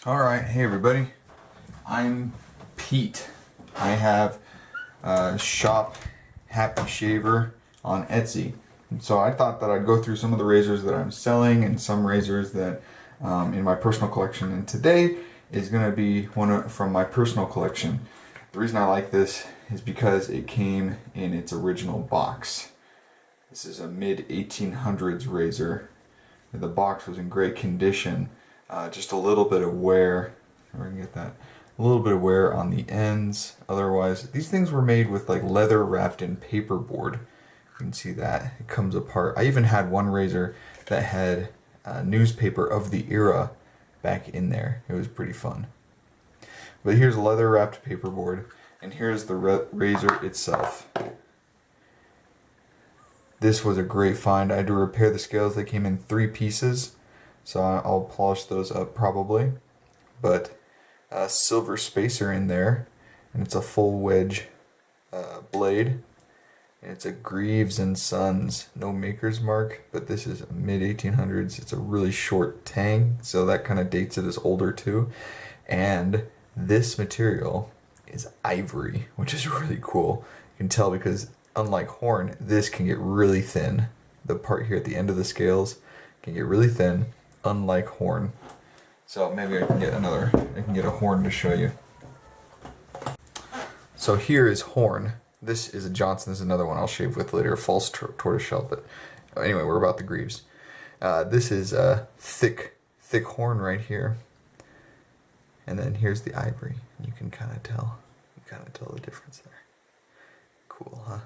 Alright, hey everybody. I'm Pete. I have Shop Happy Shaver on Etsy. And so I thought that I'd go through some of the razors that I'm selling and some razors that in my personal collection. And today is going to be one from my personal collection. The reason I like this is because it came in its original box. This is a mid-1800s razor. The box was in great condition. Just a little bit of wear. We're gonna get that. A little bit of wear on the ends. Otherwise, these things were made with like leather wrapped in paperboard. You can see that it comes apart. I even had one razor that had newspaper of the era back in there. It was pretty fun. But here's leather wrapped paperboard, and here's the razor itself. This was a great find. I had to repair the scales. They came in 3 pieces. So I'll polish those up probably, but a silver spacer in there, and it's a full wedge blade, and it's a Greaves and Sons, no maker's mark, but this is mid 1800s. It's a really short tang, so that kind of dates it as older too. And this material is ivory, which is really cool. You can tell because unlike horn, this can get really thin. The part here at the end of the scales can get really thin, unlike horn. So maybe I can get a horn to show you. So here is horn. This is a Johnson. This is another one I'll shave with later, false tortoiseshell. But anyway, we're about the Greaves. This is a thick horn right here. And then here's the ivory. You can kind of tell. You kind of tell the difference there. Cool, huh?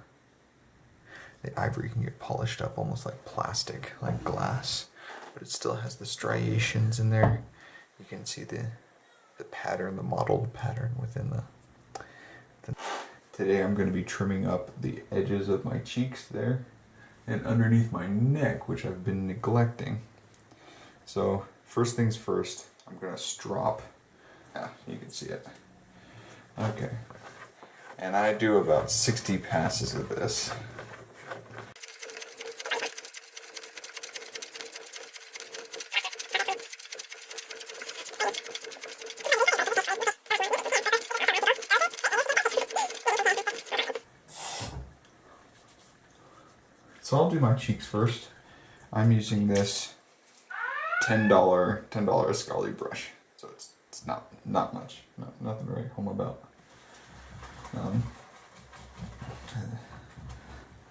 The ivory can get polished up almost like plastic, like glass. But it still has the striations in there. You can see the pattern, the modeled pattern within the... Today I'm going to be trimming up the edges of my cheeks there and underneath my neck, which I've been neglecting. So first things first, I'm going to strop. Yeah, you can see it. Okay. And I do about 60 passes of this. So I'll do my cheeks first. I'm using this $10 Scully brush. So it's not much, nothing to write home about.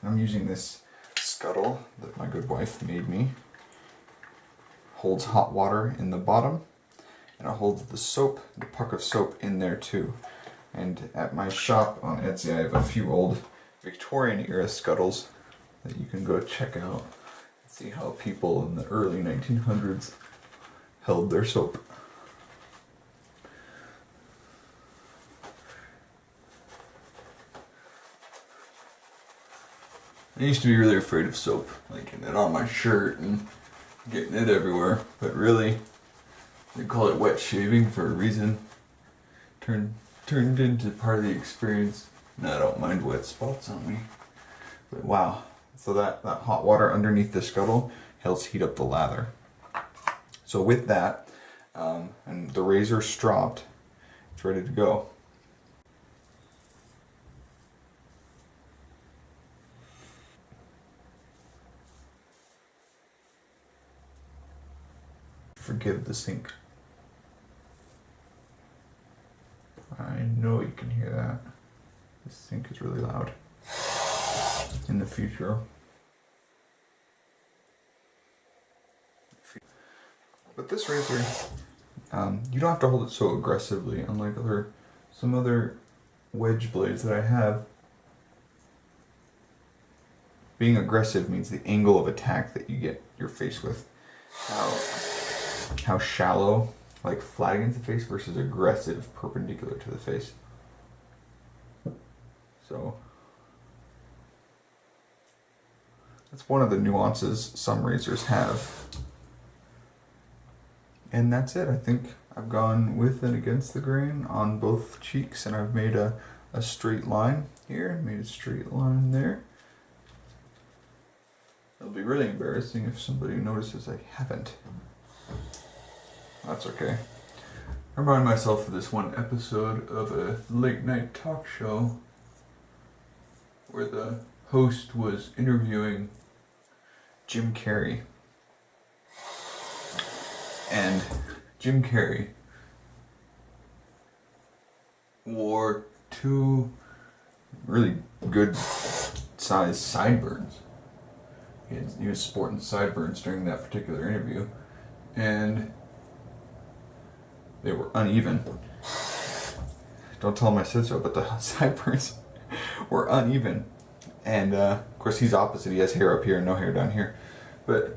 I'm using this scuttle that my good wife made me. Holds hot water in the bottom, and it holds the soap, the puck of soap in there too. And at my shop on Etsy, I have a few old Victorian era scuttles that you can go check out and see how people in the early 1900s held their soap. I used to be really afraid of soap, like getting it on my shirt and getting it everywhere, but really, they call it wet shaving for a reason. Turned into part of the experience. No, I don't mind wet spots on me. But wow. So that hot water underneath the scuttle helps heat up the lather. So with that, and the razor stropped, it's ready to go. Forgive the sink. I know you can hear that. This sink is really loud. In the future. But this razor, you don't have to hold it so aggressively, unlike some other wedge blades that I have. Being aggressive means the angle of attack that you get your face with. How shallow, like flat against the face, versus aggressive, perpendicular to the face. So that's one of the nuances some razors have. And that's it. I think I've gone with and against the grain on both cheeks, and I've made a straight line here, made a straight line there. It'll be really embarrassing if somebody notices I haven't. That's okay. I remind myself of this one episode of a late night talk show where the host was interviewing Jim Carrey. And Jim Carrey wore two really good sized sideburns. He was sporting sideburns during that particular interview, and they were uneven. Don't tell him I said so, but the sideburns were uneven. And of course he's opposite, he has hair up here and no hair down here. But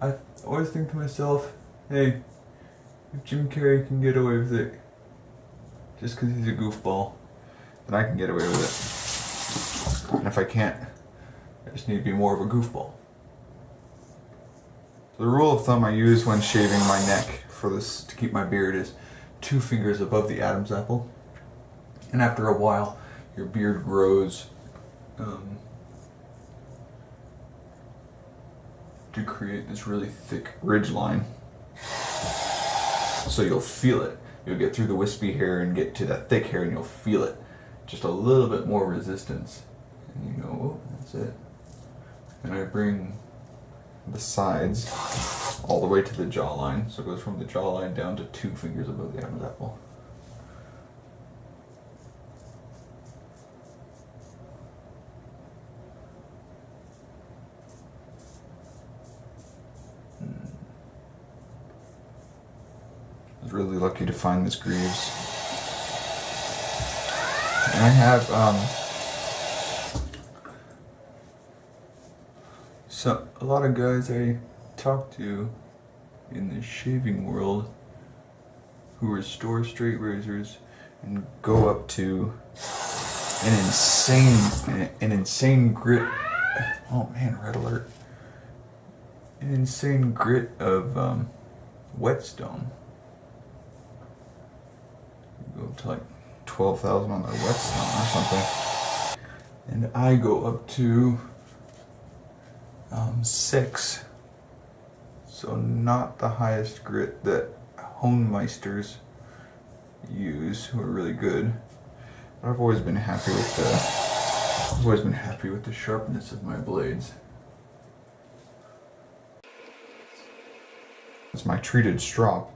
I always think to myself, hey, if Jim Carrey can get away with it just because he's a goofball, then I can get away with it. And if I can't, I just need to be more of a goofball. The rule of thumb I use when shaving my neck for this to keep my beard is 2 fingers above the Adam's apple. And after a while, your beard grows to create this really thick ridge line. So you'll feel it. You'll get through the wispy hair and get to that thick hair and you'll feel it. Just a little bit more resistance. And you go, oh, that's it. And I bring the sides all the way to the jawline. So it goes from the jawline down to 2 fingers above the Adam's apple. I was really lucky to find this Greaves. And I have a lot of guys I talk to in the shaving world who restore straight razors and go up to an insane grit. Oh man, red alert! An insane grit of whetstone. Go up to like 12,000 on their whetstone or something, and I go up to 6. So not the highest grit that Honemeisters use, who are really good. But I've always been happy with the sharpness of my blades. It's my treated strop.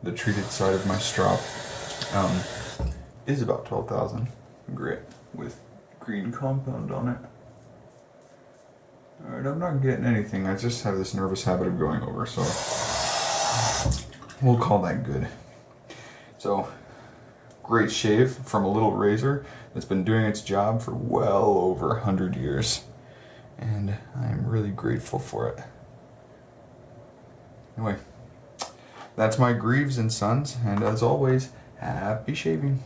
The treated side of my strop is about 12,000 grit with green compound on it. Alright, I'm not getting anything. I just have this nervous habit of going over, so we'll call that good. So, great shave from a little razor that's been doing its job for well over 100 years. And I'm really grateful for it. Anyway, that's my Greaves and Sons, and as always, happy shaving.